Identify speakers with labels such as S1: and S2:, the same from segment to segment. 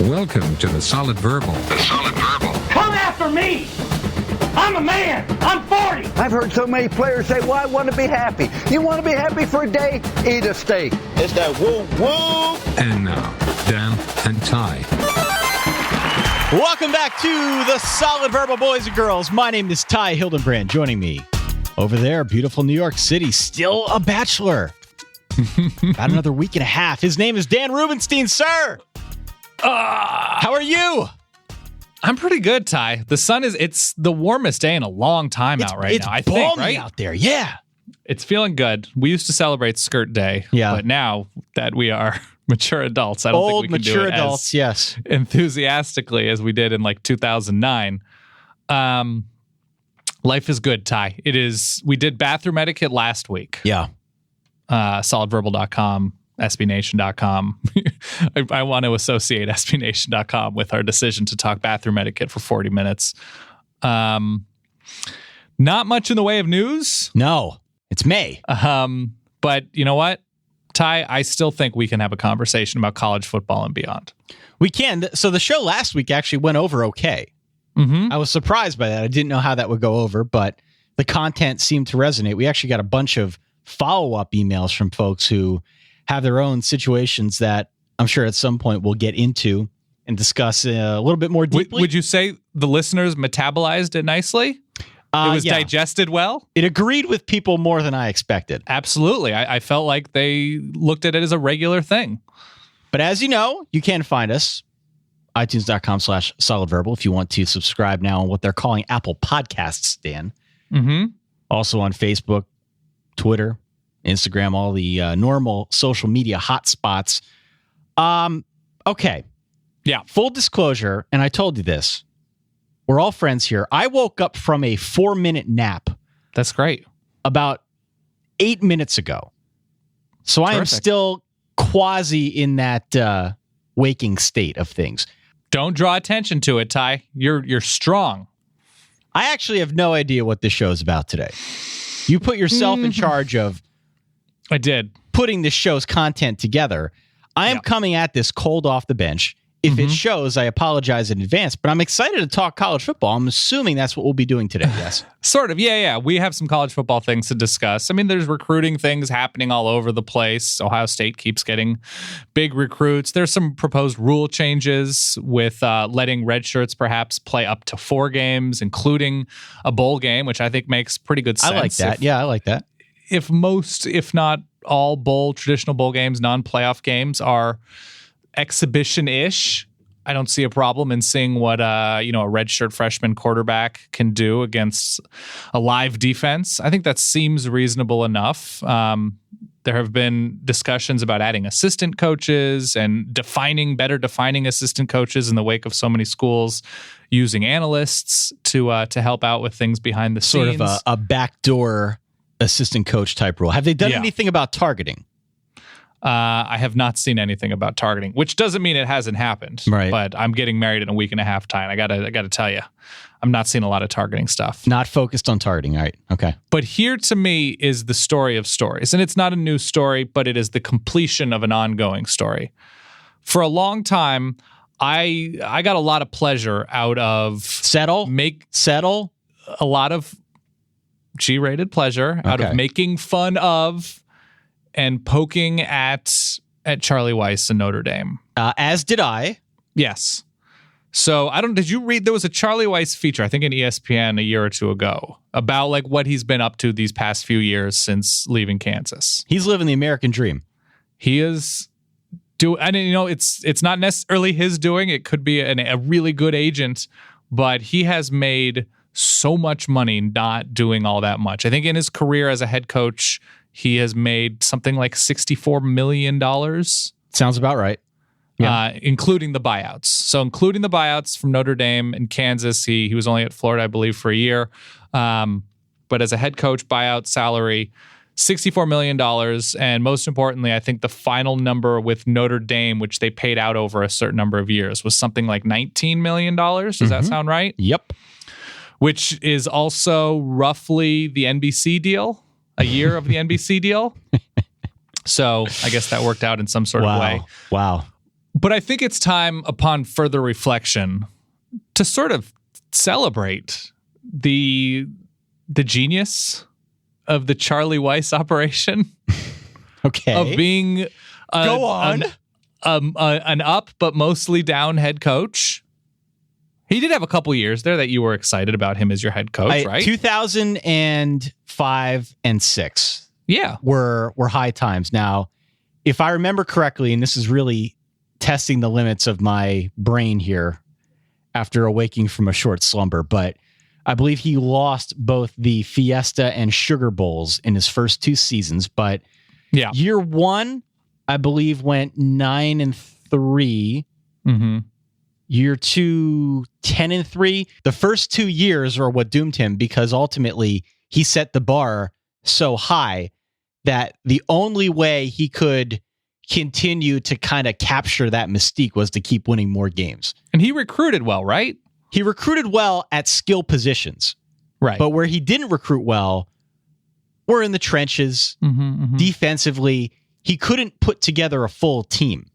S1: Welcome to the Solid Verbal.
S2: The Solid Verbal.
S3: Come after me! I'm a man! I'm 40!
S4: I've heard so many players say, well, I want to be happy. You want to be happy for a day? Eat a steak.
S2: It's that woo-woo.
S1: And now, Dan and Ty.
S5: Welcome back to the Solid Verbal, boys and girls. My name is Ty Hildenbrand. Joining me over there, beautiful New York City, still a bachelor. About another week and a half. His name is Dan Rubenstein, sir. How are you?
S6: I'm pretty good, Ty. The sun it's the warmest day in a long time out right now. I think, right?
S5: Out there, yeah.
S6: It's feeling good. We used to celebrate Skirt Day, but now that we are mature adults, I don't think we can do it
S5: adults, yes,
S6: enthusiastically as we did in like 2009. Life is good, Ty. It is. We did bathroom etiquette last week.
S5: Yeah.
S6: Solidverbal.com, SBNation.com. I want to associate SBNation.com with our decision to talk bathroom etiquette for 40 minutes. Not much in the way of news.
S5: No, it's May.
S6: But you know what, Ty? I still think we can have a conversation about college football and beyond.
S5: We can. So the show last week actually went over okay. I was surprised by that. I didn't know how that would go over, but the content seemed to resonate. We actually got a bunch of follow-up emails from folks who have their own situations that I'm sure at some point we'll get into and discuss a little bit more deeply.
S6: Would you say the listeners metabolized it nicely? It was digested well?
S5: It agreed with people more than I expected.
S6: Absolutely. I felt like they looked at it as a regular thing.
S5: But as you know, you can find us, iTunes.com/solidverbal if you want to subscribe now on what they're calling Apple Podcasts, Dan. Also on Facebook, Twitter, Instagram, all the normal social media hotspots. Okay.
S6: Yeah.
S5: Full disclosure, and I told you this. We're all friends here. I woke up from a 4-minute nap.
S6: That's great.
S5: About 8 minutes ago. So I am still quasi in that waking state of things.
S6: Don't draw attention to it, Ty. You're strong.
S5: I actually have no idea what this show is about today. You put yourself in charge of
S6: I did
S5: putting this show's content together. I am coming at this cold off the bench. If it shows, I apologize in advance, but I'm excited to talk college football. I'm assuming that's what we'll be doing today, yes?
S6: Sort of, yeah. We have some college football things to discuss. I mean, there's recruiting things happening all over the place. Ohio State keeps getting big recruits. There's some proposed rule changes with letting red shirts perhaps play up to 4 games, including a bowl game, which I think makes pretty good sense.
S5: I like that. I like that.
S6: If most, if not all traditional bowl games, non-playoff games are exhibition-ish, I don't see a problem in seeing what a redshirt freshman quarterback can do against a live defense. I think that seems reasonable enough. There have been discussions about adding assistant coaches and defining assistant coaches in the wake of so many schools using analysts to help out with things behind the scenes.
S5: Sort of a backdoor assistant coach type rule. Have they done anything about targeting?
S6: I have not seen anything about targeting, which doesn't mean it hasn't happened.
S5: Right.
S6: But I'm getting married in a week and a half time. I gotta tell you, I'm not seeing a lot of targeting stuff.
S5: Not focused on targeting. All right. Okay.
S6: But here to me is the story of stories. And it's not a new story, but it is the completion of an ongoing story. For a long time, I got a lot of pleasure out of
S5: settle
S6: a lot of G-rated pleasure out of making fun of and poking at Charlie Weis and Notre Dame.
S5: As did I.
S6: Yes. So did you read, there was a Charlie Weis feature, I think in ESPN a year or two ago, about like what he's been up to these past few years since leaving Kansas.
S5: He's living the American dream.
S6: He is it's not necessarily his doing. It could be a really good agent, but he has made so much money not doing all that much. I think in his career as a head coach, he has made something like $64 million.
S5: Sounds about right. Yeah.
S6: Including the buyouts. So including the buyouts from Notre Dame and Kansas, he was only at Florida, I believe, for a year. But as a head coach, buyout salary, $64 million. And most importantly, I think the final number with Notre Dame, which they paid out over a certain number of years, was something like $19 million. Does that sound right?
S5: Yep.
S6: Which is also roughly the NBC deal, a year of the NBC deal. So I guess that worked out in some sort of way.
S5: Wow.
S6: But I think it's time, upon further reflection, to sort of celebrate the genius of the Charlie Weis operation.
S5: Okay.
S6: Of being
S5: Go on.
S6: An up but mostly down head coach. He did have a couple years there that you were excited about him as your head coach, right?
S5: 2005 and 6.
S6: Yeah.
S5: Were high times. Now, if I remember correctly, and this is really testing the limits of my brain here after awaking from a short slumber, but I believe he lost both the Fiesta and Sugar Bowls in his first 2 seasons. But
S6: yeah,
S5: year 1, I believe, went 9-3.
S6: Mm-hmm.
S5: Year 2, 10-3. The first 2 years are what doomed him, because ultimately he set the bar so high that the only way he could continue to kind of capture that mystique was to keep winning more games.
S6: And he recruited well, right?
S5: He recruited well at skill positions.
S6: Right.
S5: But where he didn't recruit well were in the trenches. Defensively, he couldn't put together a full team.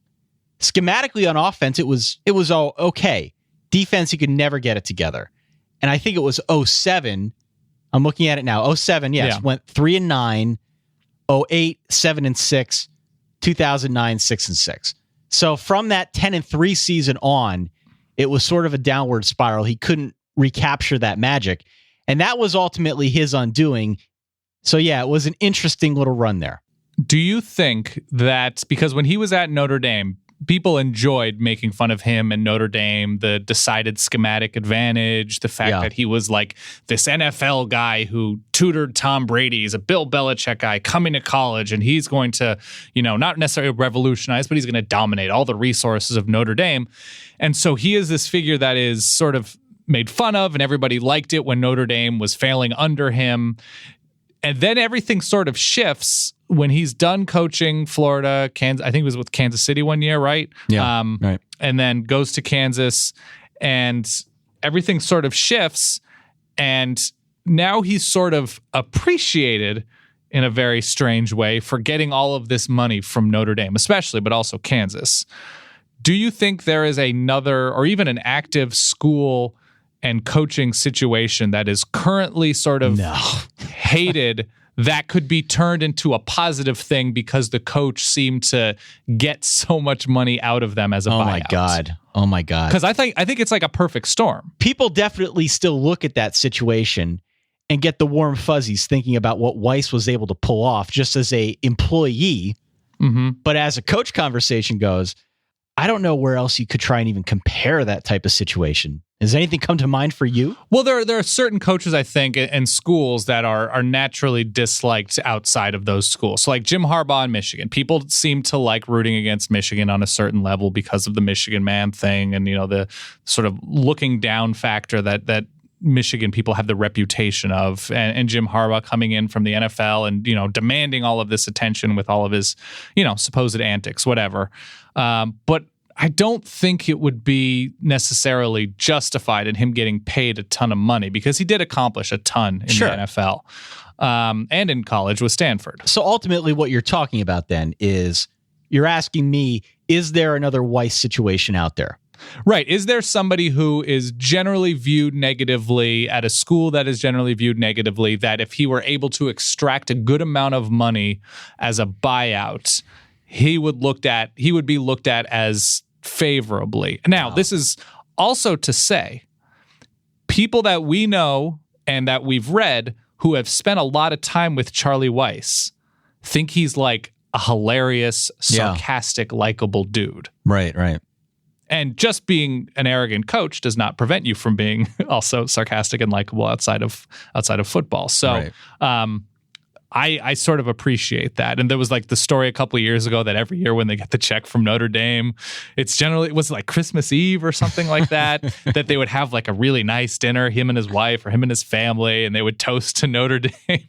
S5: Schematically on offense, it was all okay. Defense, he could never get it together. And I think it was 07. I'm looking at it now. 07, yes, went 3-9, 08, 7-6, 2009, 6-6. So from that 10-3 season on, it was sort of a downward spiral. He couldn't recapture that magic. And that was ultimately his undoing. So yeah, it was an interesting little run there.
S6: Do you think that because when he was at Notre Dame, people enjoyed making fun of him and Notre Dame, the decided schematic advantage, the fact that he was like this NFL guy who tutored Tom Brady, he's a Bill Belichick guy coming to college, and he's going to, not necessarily revolutionize, but he's going to dominate all the resources of Notre Dame. And so he is this figure that is sort of made fun of, and everybody liked it when Notre Dame was failing under him. And then everything sort of shifts when he's done coaching Florida, Kansas. I think it was with Kansas City one year, right?
S5: Yeah. Right.
S6: And then goes to Kansas, and everything sort of shifts. And now he's sort of appreciated in a very strange way for getting all of this money from Notre Dame, especially, but also Kansas. Do you think there is another, or even an active school and coaching situation that is currently sort of hated that could be turned into a positive thing because the coach seemed to get so much money out of them as a buyout?
S5: Oh my God.
S6: Because I think it's like a perfect storm.
S5: People definitely still look at that situation and get the warm fuzzies thinking about what Weis was able to pull off just as a employee.
S6: Mm-hmm.
S5: But as a coach conversation goes, I don't know where else you could try and even compare that type of situation. Does anything come to mind for you?
S6: Well, there are certain coaches, I think, and schools that are naturally disliked outside of those schools. So like Jim Harbaugh in Michigan, people seem to like rooting against Michigan on a certain level because of the Michigan man thing and, the sort of looking down factor that Michigan people have the reputation of, and Jim Harbaugh coming in from the NFL and, demanding all of this attention with all of his, supposed antics, whatever. But I don't think it would be necessarily justified in him getting paid a ton of money because he did accomplish a ton in the NFL and in college with Stanford.
S5: So ultimately what you're talking about then is you're asking me, is there another Weis situation out there?
S6: Right. Is there somebody who is generally viewed negatively at a school that is generally viewed negatively, that if he were able to extract a good amount of money as a buyout, he would be looked at as favorably? Now, this is also to say people that we know and that we've read who have spent a lot of time with Charlie Weis think he's like a hilarious, sarcastic, likable dude.
S5: Right.
S6: And just being an arrogant coach does not prevent you from being also sarcastic and likable outside of football. So, I sort of appreciate that. And there was like the story a couple of years ago that every year when they get the check from Notre Dame, it was like Christmas Eve or something like that, that they would have like a really nice dinner, him and his wife or him and his family, and they would toast to Notre Dame.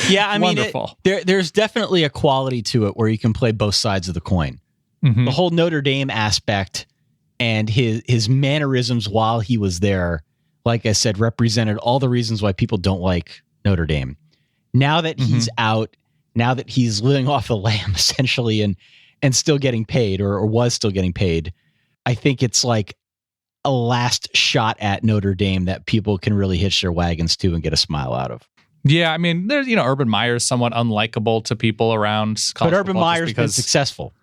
S5: Yeah, I mean,
S6: wonderful.
S5: There's definitely a quality to it where you can play both sides of the coin.
S6: Mm-hmm.
S5: The whole Notre Dame aspect and his mannerisms while he was there, like I said, represented all the reasons why people don't like Notre Dame. Now that he's out, now that he's living off the lam essentially and and still getting paid or was still getting paid. I think it's like a last shot at Notre Dame that people can really hitch their wagons to and get a smile out of.
S6: Yeah, I mean, there's Urban Meyer's somewhat unlikable to people around college.
S5: But Urban
S6: football
S5: Meyer's been successful.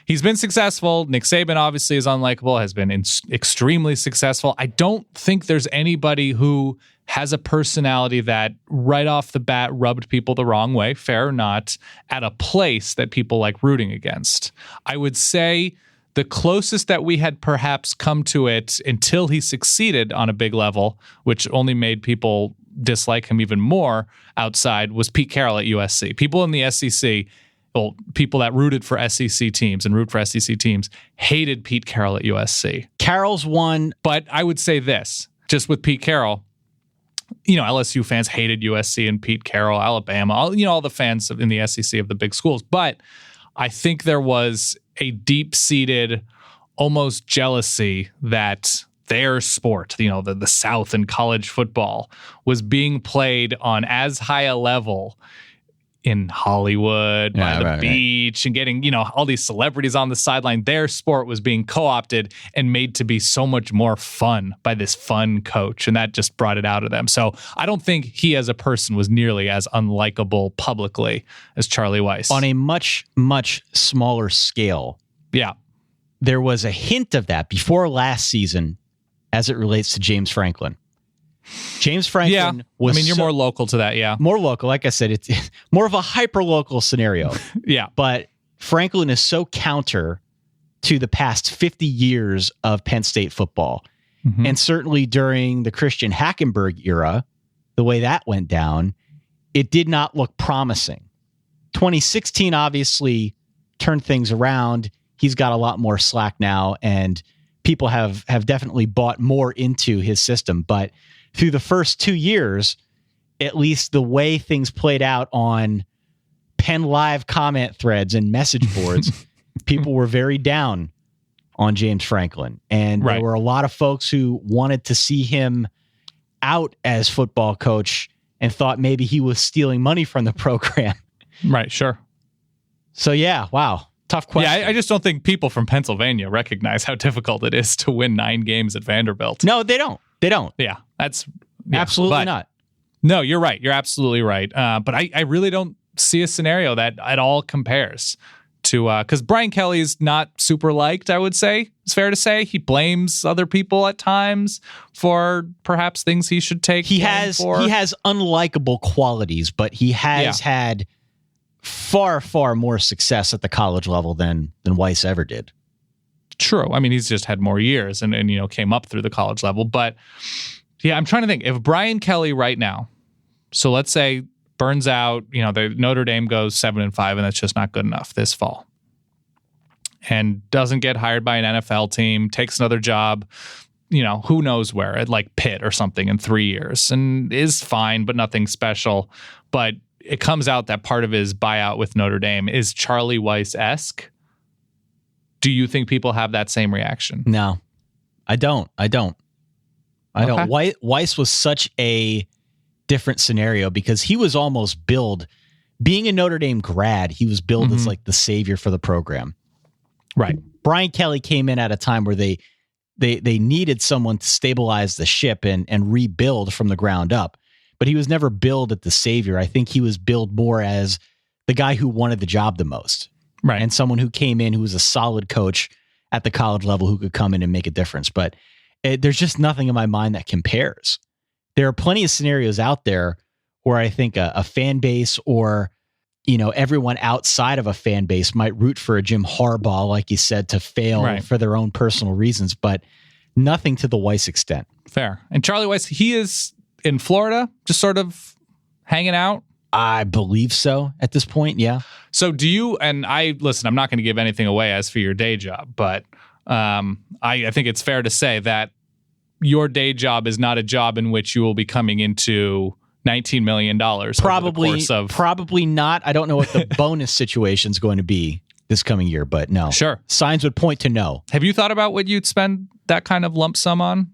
S6: He's been successful. Nick Saban obviously is unlikable, has been extremely successful. I don't think there's anybody who has a personality that right off the bat rubbed people the wrong way, fair or not, at a place that people like rooting against. I would say the closest that we had perhaps come to it until he succeeded on a big level, which only made people dislike him even more outside, was Pete Carroll at USC. People in the SEC, well, people that rooted for SEC teams and root for SEC teams hated Pete Carroll at USC.
S5: Carroll's one.
S6: But I would say this, just with Pete Carroll, LSU fans hated USC and Pete Carroll, Alabama, all the fans in the SEC of the big schools. But I think there was a deep-seated almost jealousy that their sport, the South and college football, was being played on as high a level in Hollywood, by the beach, and getting, all these celebrities on the sideline. Their sport was being co-opted and made to be so much more fun by this fun coach, and that just brought it out of them. So I don't think he as a person was nearly as unlikable publicly as Charlie Weis.
S5: On a much, much smaller scale.
S6: Yeah.
S5: There was a hint of that before last season as it relates to James Franklin. James Franklin was...
S6: you're more local to that, yeah.
S5: More local. Like I said, it's more of a hyper-local scenario.
S6: Yeah.
S5: But Franklin is so counter to the past 50 years of Penn State football. Mm-hmm. And certainly during the Christian Hackenberg era, the way that went down, it did not look promising. 2016 obviously turned things around. He's got a lot more slack now, and people have definitely bought more into his system. But through the first 2 years, at least the way things played out on Penn Live comment threads and message boards, people were very down on James Franklin. And there were a lot of folks who wanted to see him out as football coach and thought maybe he was stealing money from the program.
S6: Right, sure.
S5: So, yeah, wow. Tough question.
S6: Yeah, I just don't think people from Pennsylvania recognize how difficult it is to win 9 games at Vanderbilt.
S5: No, they don't. They don't.
S6: Yeah, that's...
S5: absolutely not.
S6: No, you're right. You're absolutely right. But I really don't see a scenario that at all compares to... Because Brian Kelly is not super liked, I would say. It's fair to say. He blames other people at times for perhaps things he should take.
S5: He has unlikable qualities, but he has had far, far more success at the college level than Weis ever did.
S6: True. I mean, he's just had more years and came up through the college level. But yeah, I'm trying to think. If Brian Kelly right now, so let's say burns out, the Notre Dame goes 7-5, and that's just not good enough this fall, and doesn't get hired by an NFL team, takes another job, who knows where, at like Pitt or something in 3 years, and is fine, but nothing special. But it comes out that part of his buyout with Notre Dame is Charlie Weis-esque. Do you think people have that same reaction?
S5: No, I don't. Weis was such a different scenario because he was almost billed, being a Notre Dame grad, he was billed as like the savior for the program.
S6: Right.
S5: Brian Kelly came in at a time where they needed someone to stabilize the ship and rebuild from the ground up. But he was never billed as the savior. I think he was billed more as the guy who wanted the job the most.
S6: Right.
S5: And someone who came in who was a solid coach at the college level who could come in and make a difference. But there's just nothing in my mind that compares. There are plenty of scenarios out there where I think a fan base or, everyone outside of a fan base might root for a Jim Harbaugh, like you said, to fail for their own personal reasons, but nothing to the Weis extent.
S6: Fair. And Charlie Weis, he is in Florida, just sort of hanging out.
S5: I believe so at this point. Yeah.
S6: So do you, and listen, I'm not going to give anything away as for your day job, but I think it's fair to say that your day job is not a job in which you will be coming into $19 million.
S5: Probably not. I don't know what the bonus situation is going to be this coming year, but no.
S6: Sure.
S5: Signs would point to no.
S6: Have you thought about what you'd spend that kind of lump sum on?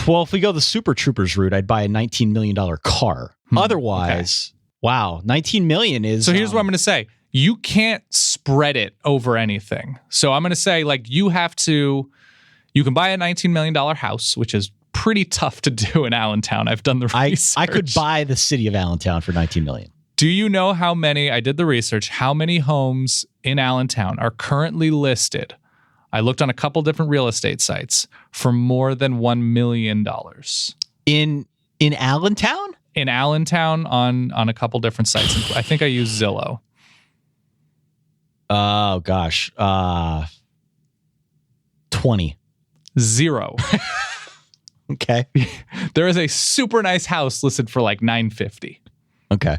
S5: Well, if we go the Super Troopers route, I'd buy a $19 million car. Otherwise, wow, $19 million is...
S6: So here's what I'm going to say. you can't spread it over anything. So I'm going to say, like, you can buy a $19 million house, which is pretty tough to do in Allentown. I've done the research.
S5: I could buy the city of Allentown for $19 million.
S6: Do you know how many, I did the research, how many homes in Allentown are currently listed? I looked on a couple different real estate sites for more than $1 million.
S5: In Allentown?
S6: In Allentown on a couple different sites. I think I used Zillow.
S5: Oh, gosh. 20.
S6: 0.
S5: Okay.
S6: There is a super nice house listed for like $950.
S5: Okay.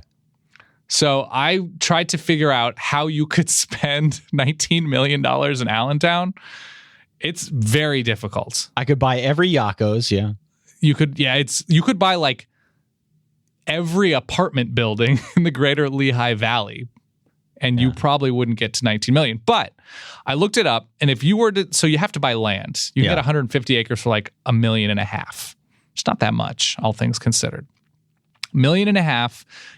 S6: So I tried to figure out how you could spend $19 million in Allentown. It's very difficult.
S5: I could buy every Yakos, yeah.
S6: You could buy like every apartment building in the greater Lehigh Valley, and you probably wouldn't get to 19 million. But I looked it up, and if you were to, so you have to buy land. You get 150 acres for like $1.5 million. It's not that much, all things considered. $1.5 million.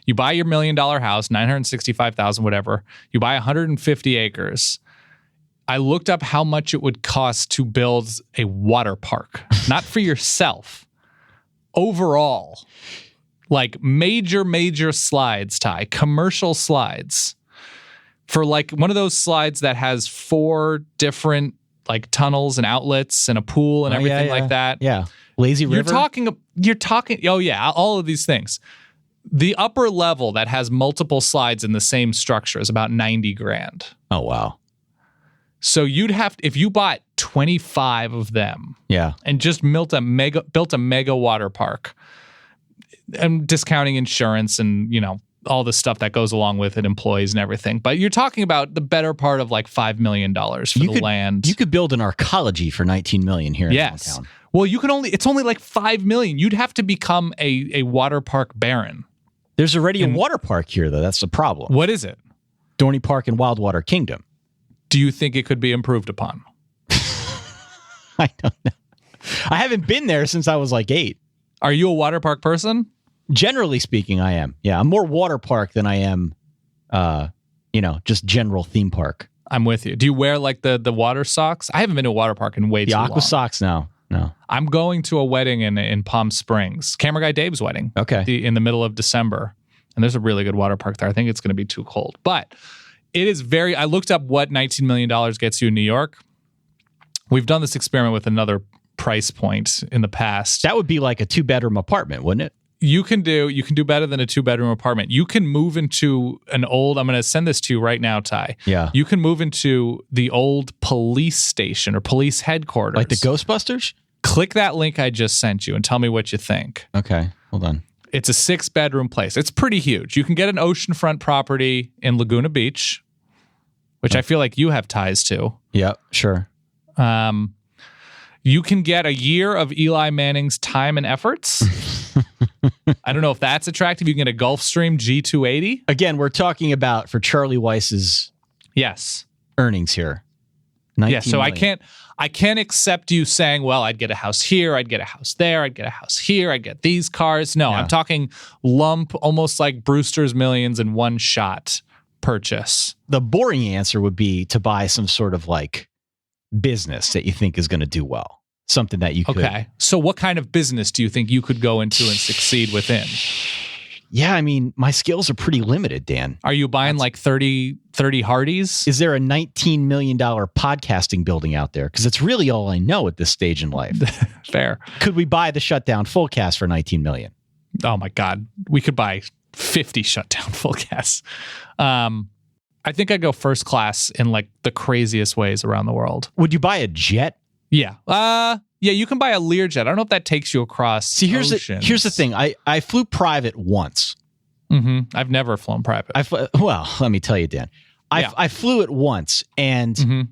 S6: You buy your $1 million house, $965,000, whatever. You buy 150 acres. I looked up how much it would cost to build a water park, not for yourself, overall. Like major slides, Ty, commercial slides. For like one of those slides that has 4 different like tunnels and outlets and a pool and everything like that.
S5: Yeah. Lazy River.
S6: You're talking, oh yeah, all of these things. The upper level that has multiple slides in the same structure is about $90,000.
S5: Oh, wow.
S6: So you'd have, if you bought 25 of them, and just built a mega water park, and discounting insurance and, you know, all the stuff that goes along with it, employees and everything. But you're talking about the better part of like $5 million for the land.
S5: You could build an arcology for $19 million here in Allentown.
S6: Well, it's only like $5 million. You'd have to become a water park baron.
S5: There's already a water park here, though. That's the problem.
S6: What is it?
S5: Dorney Park in Wildwater Kingdom.
S6: Do you think it could be improved upon?
S5: I don't know. I haven't been there since I was like 8.
S6: Are you a water park person?
S5: Generally speaking, I am. Yeah, I'm more water park than I am, just general theme park.
S6: I'm with you. Do you wear like the water socks? I haven't been to a water park in way too long.
S5: The aqua socks? No.
S6: I'm going to a wedding in Palm Springs. Camera guy Dave's wedding.
S5: Okay.
S6: In the middle of December. And there's a really good water park there. I think it's going to be too cold. But it is I looked up what $19 million gets you in New York. We've done this experiment with another price point in the past.
S5: That would be like a 2-bedroom apartment, wouldn't it?
S6: You can do better than a 2-bedroom apartment. You can move into I'm going to send this to you right now, Ty.
S5: Yeah.
S6: You can move into the old police station or police headquarters.
S5: Like the Ghostbusters?
S6: Click that link I just sent you and tell me what you think.
S5: Okay, hold on.
S6: It's a 6-bedroom place. It's pretty huge. You can get an oceanfront property in Laguna Beach, which I feel like you have ties to.
S5: Yeah, sure.
S6: You can get a year of Eli Manning's time and efforts. I don't know if that's attractive. You can get a Gulfstream G280.
S5: Again, we're talking about for Charlie Weis's earnings here.
S6: So million. I can't accept you saying, well, I'd get a house here, I'd get a house there, I'd get a house here, I'd get these cars. No, I'm talking lump, almost like Brewster's Millions in one shot purchase.
S5: The boring answer would be to buy some sort of like business that you think is going to do well. Something that you could.
S6: Okay. So what kind of business do you think you could go into and succeed within?
S5: Yeah, I mean, my skills are pretty limited, Dan.
S6: Are you buying like 30 Hardys?
S5: Is there a $19 million podcasting building out there? Because it's really all I know at this stage in life.
S6: Fair.
S5: Could we buy the Shutdown Fullcast for $19 million?
S6: Oh my God. We could buy 50 Shutdown Fullcasts. I think I'd go first class in like the craziest ways around the world.
S5: Would you buy a jet?
S6: Yeah. Yeah, you can buy a Learjet. I don't know if that takes you across
S5: here's
S6: oceans.
S5: Here's the thing. I flew private once.
S6: Mm-hmm. I've never flown private.
S5: Well, let me tell you, Dan. I flew it once, and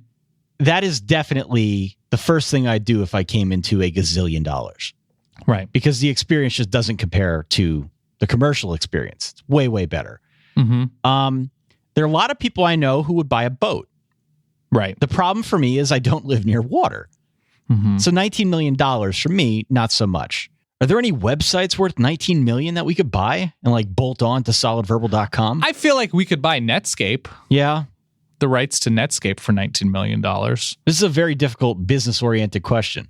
S5: that is definitely the first thing I'd do if I came into a gazillion dollars.
S6: Right.
S5: Because the experience just doesn't compare to the commercial experience. It's way, way better. Mm-hmm. There are a lot of people I know who would buy a boat.
S6: Right.
S5: The problem for me is I don't live near water. Mm-hmm. So $19 million for me, not so much. Are there any websites worth $19 million that we could buy and like bolt on to solidverbal.com?
S6: I feel like we could buy Netscape.
S5: Yeah.
S6: The rights to Netscape for $19 million.
S5: This is a very difficult business-oriented question.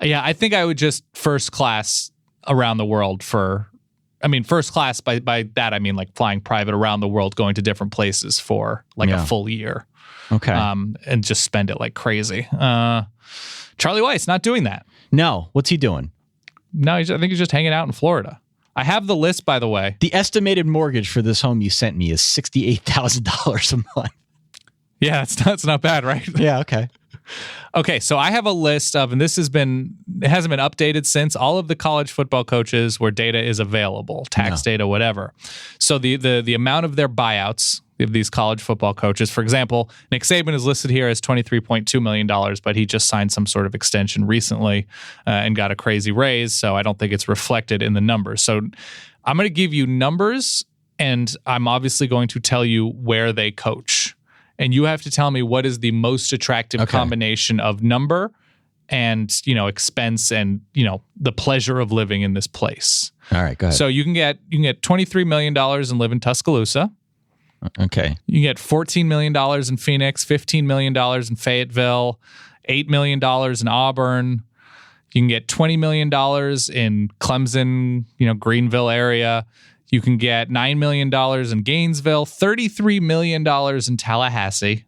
S6: Yeah, I think I would just first class around the world first class by that I mean like flying private around the world, going to different places for like a full year.
S5: Okay.
S6: And just spend it like crazy. Charlie Weis not doing that.
S5: No. What's he doing?
S6: No, I think he's just hanging out in Florida. I have the list, by the way.
S5: The estimated mortgage for this home you sent me is $68,000 a month.
S6: Yeah, that's not bad, right?
S5: Yeah, okay.
S6: Okay, so I have a list of, and it hasn't been updated since, all of the college football coaches where data is available, tax data, whatever. So the amount of their buyouts of these college football coaches, for example, Nick Saban is listed here as $23.2 million, but he just signed some sort of extension recently and got a crazy raise, so I don't think it's reflected in the numbers. So I'm going to give you numbers, and I'm obviously going to tell you where they coach. And you have to tell me what is the most attractive combination of number and, expense and, the pleasure of living in this place.
S5: All right, go ahead.
S6: So you can get $23 million and live in Tuscaloosa.
S5: Okay.
S6: You can get $14 million in Phoenix, $15 million in Fayetteville, $8 million in Auburn. You can get $20 million in Clemson, Greenville area. You can get $9 million in Gainesville, $33 million in Tallahassee,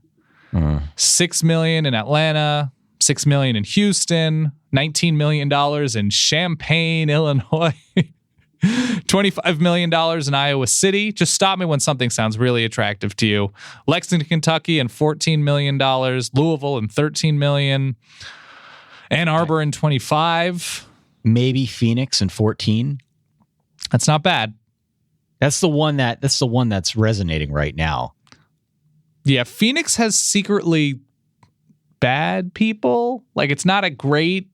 S6: $6 million in Atlanta, $6 million in Houston, $19 million in Champaign, Illinois, $25 million in Iowa City. Just stop me when something sounds really attractive to you. Lexington, Kentucky, and $14 million. Louisville, and $13 million. Ann Arbor, and $25.
S5: Maybe Phoenix, and $14.
S6: That's not bad.
S5: That's the one that's resonating right now.
S6: Yeah, Phoenix has secretly bad people. Like, it's not a great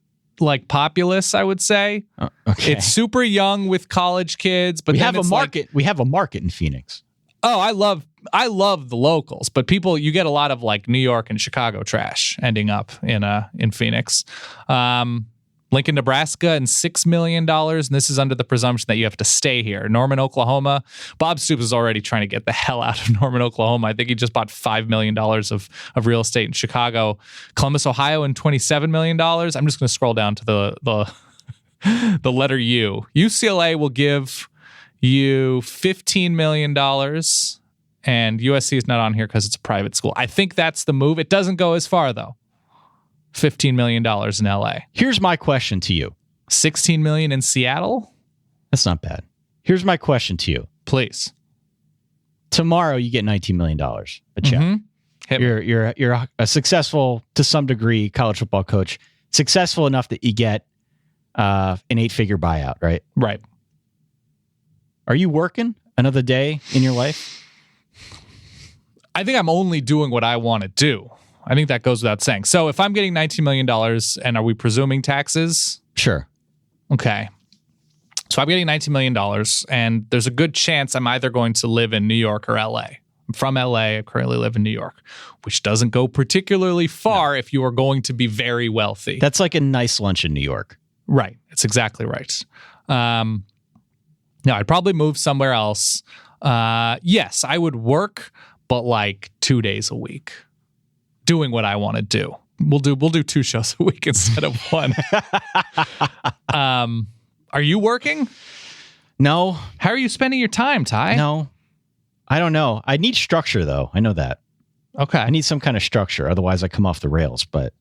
S6: populace, I would say.
S5: Okay.
S6: It's super young with college kids, but
S5: we have a market. We have a market in Phoenix.
S6: Oh, I love the locals, but you get a lot of New York and Chicago trash ending up in Phoenix. Lincoln, Nebraska, and $6 million. And this is under the presumption that you have to stay here. Norman, Oklahoma. Bob Stoops is already trying to get the hell out of Norman, Oklahoma. I think he just bought $5 million of real estate in Chicago. Columbus, Ohio, and $27 million. I'm just going to scroll down to the letter U. UCLA will give you $15 million. And USC is not on here because it's a private school. I think that's the move. It doesn't go as far, though. $15 million in LA.
S5: Here's my question to you.
S6: $16 million in Seattle?
S5: That's not bad. Here's my question to you.
S6: Please.
S5: Tomorrow you get $19 million a check.
S6: Mm-hmm.
S5: You're a successful, to some degree, college football coach. Successful enough that you get an 8-figure buyout, right?
S6: Right.
S5: Are you working another day in your life?
S6: I think I'm only doing what I want to do. I think that goes without saying. So if I'm getting $19 million, and are we presuming taxes?
S5: Sure.
S6: Okay. So I'm getting $19 million, and there's a good chance I'm either going to live in New York or LA. I'm from LA. I currently live in New York, which doesn't go particularly far if you are going to be very wealthy.
S5: That's like a nice lunch in New York.
S6: Right. It's exactly right. No, I'd probably move somewhere else. Yes, I would work, but 2 days a week. Doing what I want to do. We'll do 2 shows a week instead of 1. Are you working?
S5: No.
S6: How are you spending your time, Ty?
S5: No. I don't know. I need structure, though. I know that.
S6: Okay.
S5: I need some kind of structure. Otherwise, I come off the rails. But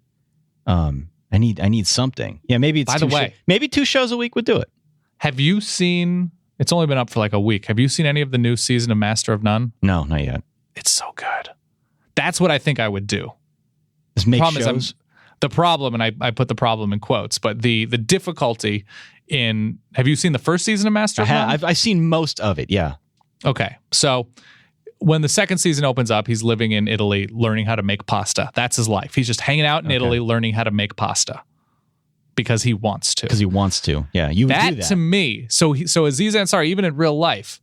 S5: I need something. Yeah, maybe it's maybe 2 shows a week would do it.
S6: Have you seen? It's only been up for a week. Have you seen any of the new season of Master of None?
S5: No, not yet.
S6: It's so good. That's what I think I would do.
S5: Just make shows.
S6: The problem, and I put the problem in quotes, but the difficulty in. Have you seen the first season of Master of None?
S5: I've seen most of it. Yeah.
S6: Okay, so when the second season opens up, he's living in Italy, learning how to make pasta. That's his life. He's just hanging out in Italy, learning how to make pasta because he wants to.
S5: Because he wants to. Yeah, you would do that
S6: to me. So Aziz Ansari, even in real life,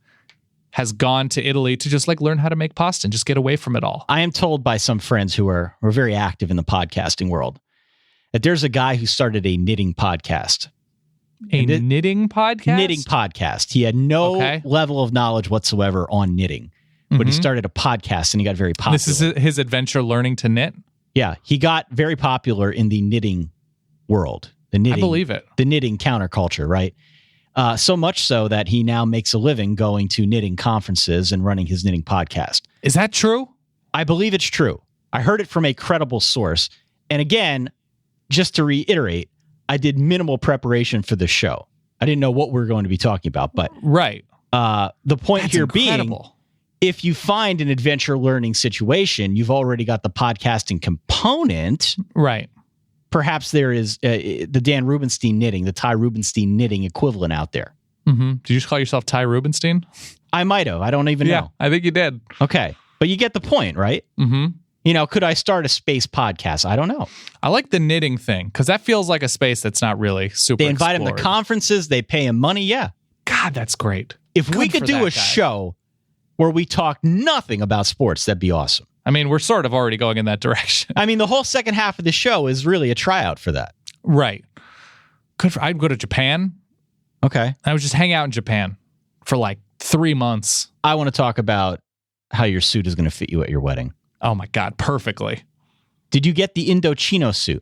S6: has gone to Italy to just learn how to make pasta and just get away from it all.
S5: I am told by some friends who are very active in the podcasting world that there's a guy who started a knitting podcast.
S6: A knitting podcast?
S5: Knitting podcast. He had no level of knowledge whatsoever on knitting, but he started a podcast and he got very popular.
S6: This is his adventure learning to knit?
S5: Yeah, he got very popular in the knitting world. The knitting,
S6: I believe it.
S5: The knitting counterculture, right? So much so that he now makes a living going to knitting conferences and running his knitting podcast.
S6: Is that true?
S5: I believe it's true. I heard it from a credible source. And again, just to reiterate, I did minimal preparation for the show. I didn't know what we were going to be talking about, but
S6: right.
S5: The point
S6: That's
S5: here
S6: incredible.
S5: being, if you find an adventure learning situation, you've already got the podcasting component.
S6: Right.
S5: Perhaps there is the Dan Rubenstein knitting, the Ty Rubenstein knitting equivalent out there.
S6: Mm-hmm. Did you just call yourself Ty Rubenstein?
S5: I might have. I don't even know.
S6: I think you did.
S5: Okay. But you get the point, right?
S6: Mm-hmm.
S5: You know, could I start a space podcast? I don't know.
S6: I like the knitting thing because that feels like a space that's not really super
S5: They invite
S6: explored.
S5: him to conferences. They pay him money. Yeah.
S6: God, that's great.
S5: If we
S6: Good
S5: could
S6: for
S5: do
S6: that
S5: a
S6: guy.
S5: show where we talk nothing about sports, that'd be awesome.
S6: I mean, we're sort of already going in that direction.
S5: I mean, the whole second half of the show is really a tryout for that.
S6: Right. I'd go to Japan.
S5: Okay.
S6: I would just hang out in Japan for like 3 months.
S5: I want to talk about how your suit is going to fit you at your wedding.
S6: Oh my God, perfectly.
S5: Did you get the Indochino suit?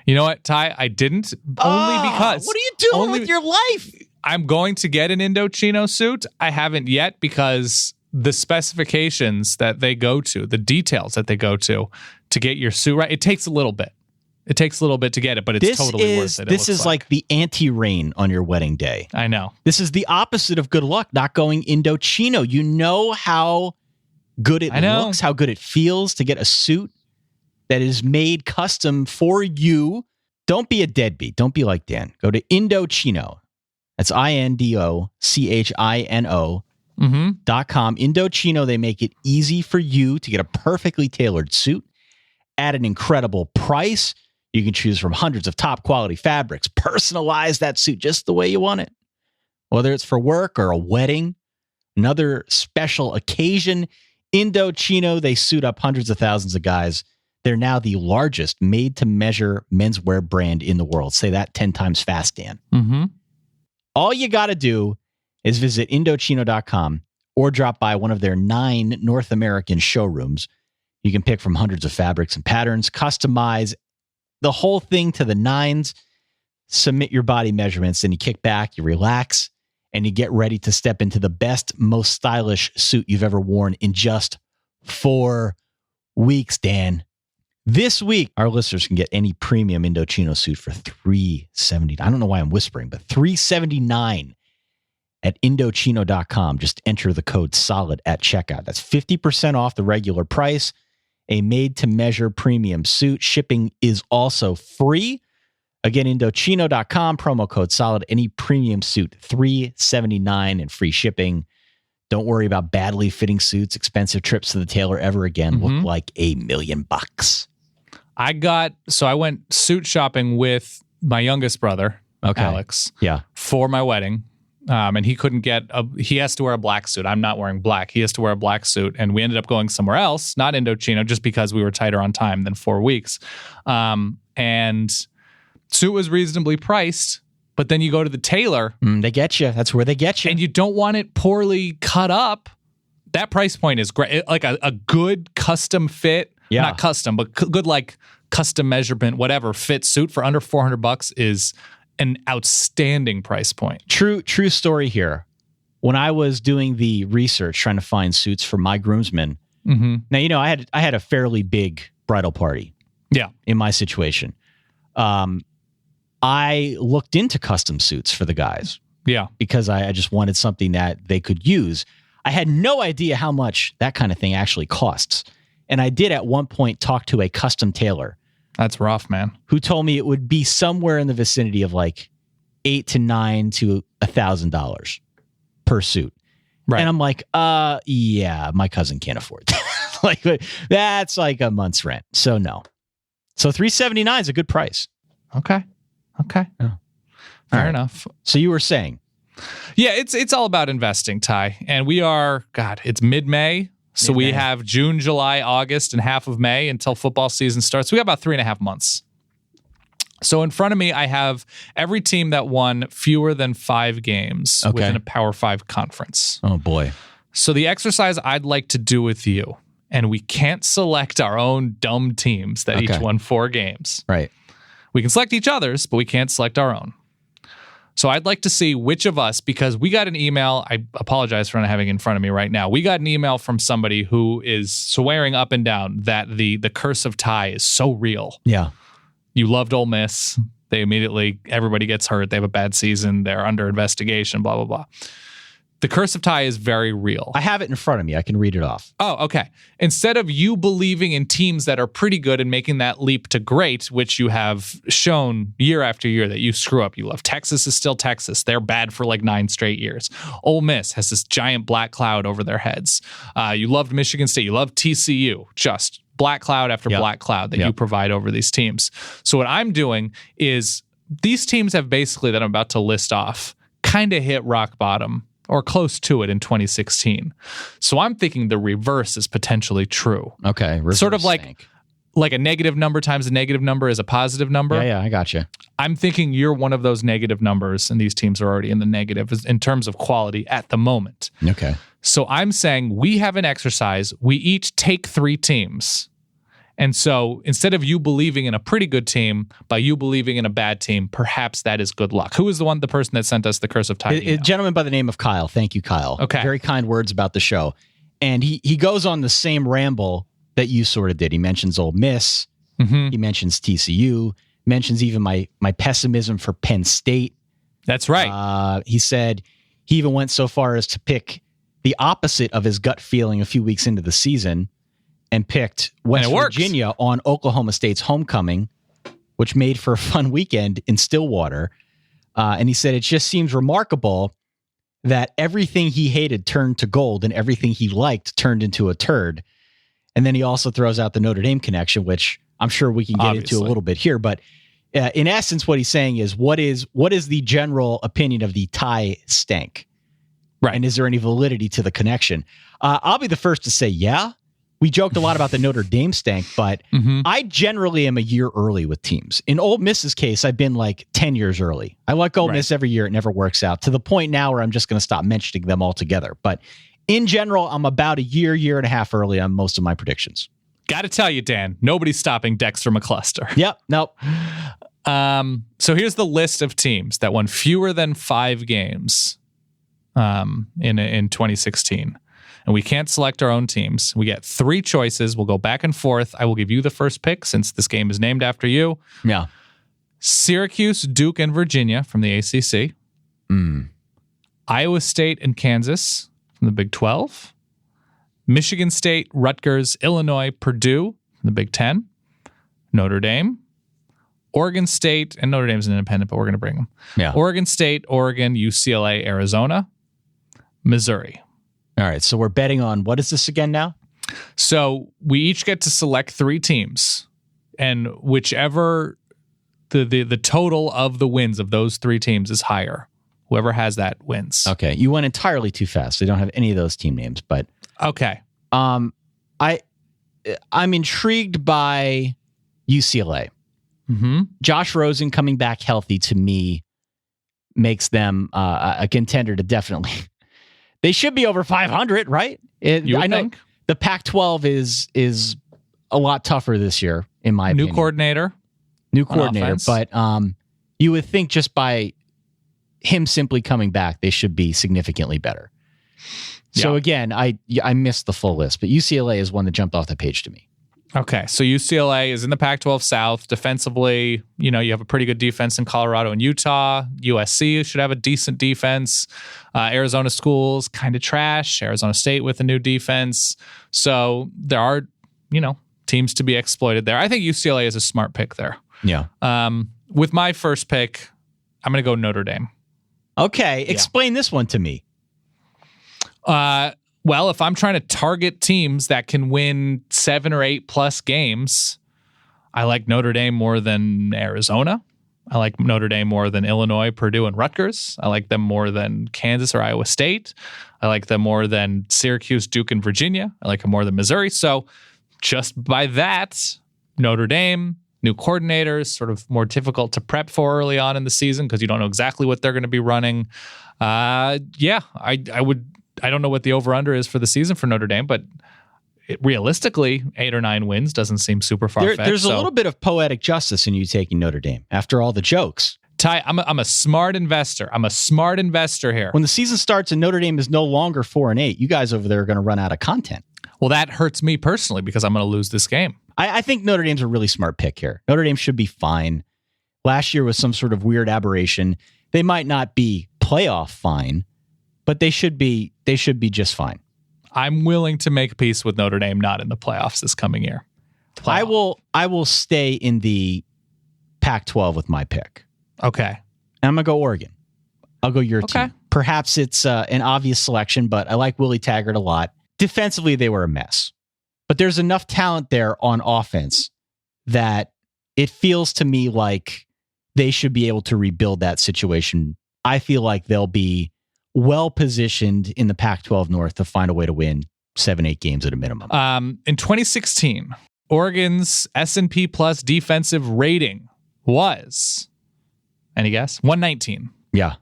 S6: You know what, Ty? I didn't. Only because.
S5: What are you doing with your life?
S6: I'm going to get an Indochino suit. I haven't yet because the specifications that they go to, the details that they go to get your suit right, it takes a little bit. It takes a little bit to get it, but it's totally worth it.
S5: This is like the anti-rain on your wedding day.
S6: I know.
S5: This is the opposite of good luck, not going Indochino. You know how good it looks, how good it feels to get a suit that is made custom for you. Don't be a deadbeat. Don't be like Dan. Go to Indochino. That's INDOCHINO.com. Indochino, they make it easy for you to get a perfectly tailored suit at an incredible price. You can choose from hundreds of top quality fabrics. Personalize that suit just the way you want it. Whether it's for work or a wedding, another special occasion, Indochino, they suit up hundreds of thousands of guys. They're now the largest made-to-measure menswear brand in the world. Say that 10 times fast, Dan.
S6: Mm-hmm.
S5: All you got to do is visit Indochino.com or drop by one of their 9 North American showrooms. You can pick from hundreds of fabrics and patterns, customize the whole thing to the nines, submit your body measurements, then you kick back, you relax, and you get ready to step into the best, most stylish suit you've ever worn in just 4 weeks, Dan. This week, our listeners can get any premium Indochino suit for $379. I don't know why I'm whispering, but $379 at Indochino.com. Just enter the code SOLID at checkout. That's 50% off the regular price. A made-to-measure premium suit. Shipping is also free. Again, Indochino.com, promo code SOLID. Any premium suit, $379 and free shipping. Don't worry about badly fitting suits, expensive trips to the tailor ever again. Look like $1 million.
S6: I went suit shopping with my youngest brother, Alex, for my wedding. And he couldn't he has to wear a black suit. I'm not wearing black. He has to wear a black suit. And we ended up going somewhere else, not Indochino, just because we were tighter on time than 4 weeks. And suit was reasonably priced, but then you go to the tailor.
S5: They get you. That's where they get you.
S6: And you don't want it poorly cut up. That price point is great. Like a good custom fit, not custom, but good like custom measurement, whatever, fit suit for under $400 is an outstanding price point.
S5: True story here. When I was doing the research, trying to find suits for my groomsmen, now, you know, I had a fairly big bridal party.
S6: Yeah.
S5: In my situation. I looked into custom suits for the guys.
S6: Yeah.
S5: Because I just wanted something that they could use. I had no idea how much that kind of thing actually costs. And I did at one point talk to a custom tailor.
S6: That's rough, man.
S5: Who told me it would be somewhere in the vicinity of like $800 to $900 to $1,000 per suit.
S6: Right.
S5: And I'm like, yeah, my cousin can't afford that. Like, that's like a month's rent. So no. So $379 is a good price.
S6: Okay.
S5: Oh.
S6: Fair enough.
S5: So you were saying.
S6: Yeah, it's all about investing, Ty. And we are, it's mid-May. So we have June, July, August, and half of May until football season starts. We got about 3.5 months. So in front of me, I have every team that won fewer than 5 games within a Power 5 conference.
S5: Oh, boy.
S6: So the exercise I'd like to do with you, and we can't select our own dumb teams that each won 4 games.
S5: Right.
S6: We can select each other's, but we can't select our own. So I'd like to see which of us, because we got an email. I apologize for not having it in front of me right now. We got an email from somebody who is swearing up and down that the curse of tie is so real.
S5: Yeah.
S6: You loved Ole Miss. Everybody gets hurt. They have a bad season. They're under investigation, blah, blah, blah. The curse of tie is very real.
S5: I have it in front of me. I can read it off.
S6: Oh, okay. Instead of you believing in teams that are pretty good and making that leap to great, which you have shown year after year that you screw up. You love Texas is still Texas. They're bad for like 9 straight years. Ole Miss has this giant black cloud over their heads. You loved Michigan State. You loved TCU. Just black cloud after black cloud that you provide over these teams. So what I'm doing is these teams have basically, that I'm about to list off, kind of hit rock bottom or close to it in 2016. So I'm thinking the reverse is potentially true.
S5: Okay.
S6: Sort of like a negative number times a negative number is a positive number.
S5: Yeah, I got you.
S6: I'm thinking you're one of those negative numbers, and these teams are already in the negative in terms of quality at the moment.
S5: Okay.
S6: So I'm saying we have an exercise. We each take 3 teams. And so instead of you believing in a pretty good team, by you believing in a bad team, perhaps that is good luck. Who is the person that sent us the curse of tie?
S5: A gentleman by the name of Kyle. Thank you, Kyle.
S6: Okay.
S5: Very kind words about the show. And he goes on the same ramble that you sort of did. He mentions Ole Miss. Mm-hmm. He mentions TCU. Mentions even my pessimism for Penn State.
S6: That's right.
S5: He said he even went so far as to pick the opposite of his gut feeling a few weeks into the season, and picked West Virginia on Oklahoma State's homecoming, which made for a fun weekend in Stillwater. And he said it just seems remarkable that everything he hated turned to gold and everything he liked turned into a turd. And then he also throws out the Notre Dame connection, which I'm sure we can get into a little bit here. But in essence, what he's saying is, what is the general opinion of the tie stank?
S6: Right.
S5: And is there any validity to the connection? I'll be the first to say, yeah. We joked a lot about the Notre Dame stank, but I generally am a year early with teams. In Ole Miss's case, I've been like 10 years early. I like Ole Miss every year. It never works out, to the point now where I'm just going to stop mentioning them altogether. But in general, I'm about a year and a half early on most of my predictions.
S6: Got to tell you, Dan, nobody's stopping Dexter McCluster.
S5: Yep. Nope.
S6: So here's the list of teams that won fewer than 5 games in 2016. And we can't select our own teams. We get 3 choices. We'll go back and forth. I will give you the first pick since this game is named after you.
S5: Yeah.
S6: Syracuse, Duke, and Virginia from the ACC. Iowa State and Kansas from the Big 12. Michigan State, Rutgers, Illinois, Purdue from the Big 10. Notre Dame. Oregon State, and Notre Dame's an independent, but we're going to bring them.
S5: Yeah.
S6: Oregon State, Oregon, UCLA, Arizona, Missouri.
S5: All right, so we're betting on, what is this again now?
S6: So we each get to select 3 teams, and whichever the total of the wins of those 3 teams is higher, whoever has that wins.
S5: Okay, you went entirely too fast. I don't have any of those team names, but
S6: okay.
S5: I'm intrigued by UCLA. Josh Rosen coming back healthy to me makes them a contender to definitely. They should be over 500, right? I know the Pac-12 is a lot tougher this year, in my opinion. New coordinator, but you would think just by him simply coming back, they should be significantly better. So again, I missed the full list, but UCLA is one that jumped off the page to me.
S6: Okay, so UCLA is in the Pac-12 South. Defensively, you have a pretty good defense in Colorado and Utah. USC should have a decent defense. Arizona schools, kind of trash. Arizona State with a new defense. So there are, teams to be exploited there. I think UCLA is a smart pick there.
S5: Yeah.
S6: With my first pick, I'm going to go Notre Dame.
S5: Okay, explain this one to me.
S6: Well, if I'm trying to target teams that can win 7 or 8 plus games, I like Notre Dame more than Arizona. I like Notre Dame more than Illinois, Purdue, and Rutgers. I like them more than Kansas or Iowa State. I like them more than Syracuse, Duke, and Virginia. I like them more than Missouri. So just by that, Notre Dame, new coordinators, sort of more difficult to prep for early on in the season because you don't know exactly what they're going to be running. I don't know what the over-under is for the season for Notre Dame, but realistically, 8 or 9 wins doesn't seem super far-fetched.
S5: There's a little bit of poetic justice in you taking Notre Dame after all the jokes.
S6: Ty, I'm a smart investor. I'm a smart investor here.
S5: When the season starts and Notre Dame is no longer 4-8, you guys over there are going to run out of content.
S6: Well, that hurts me personally because I'm going to lose this game.
S5: I think Notre Dame's a really smart pick here. Notre Dame should be fine. Last year was some sort of weird aberration. They might not be playoff fine, but they should be just fine.
S6: I'm willing to make peace with Notre Dame not in the playoffs this coming year.
S5: I will stay in the Pac-12 with my pick.
S6: Okay.
S5: And I'm going to go Oregon. I'll go your
S6: Okay.
S5: team. Perhaps it's an obvious selection, but I like Willie Taggart a lot. Defensively, they were a mess. But there's enough talent there on offense that it feels to me like they should be able to rebuild that situation. I feel like they'll be well positioned in the Pac-12 North to find a way to win 7-8 games at a minimum.
S6: In 2016, Oregon's S&P Plus defensive rating was, any guess? 119.
S5: Yeah.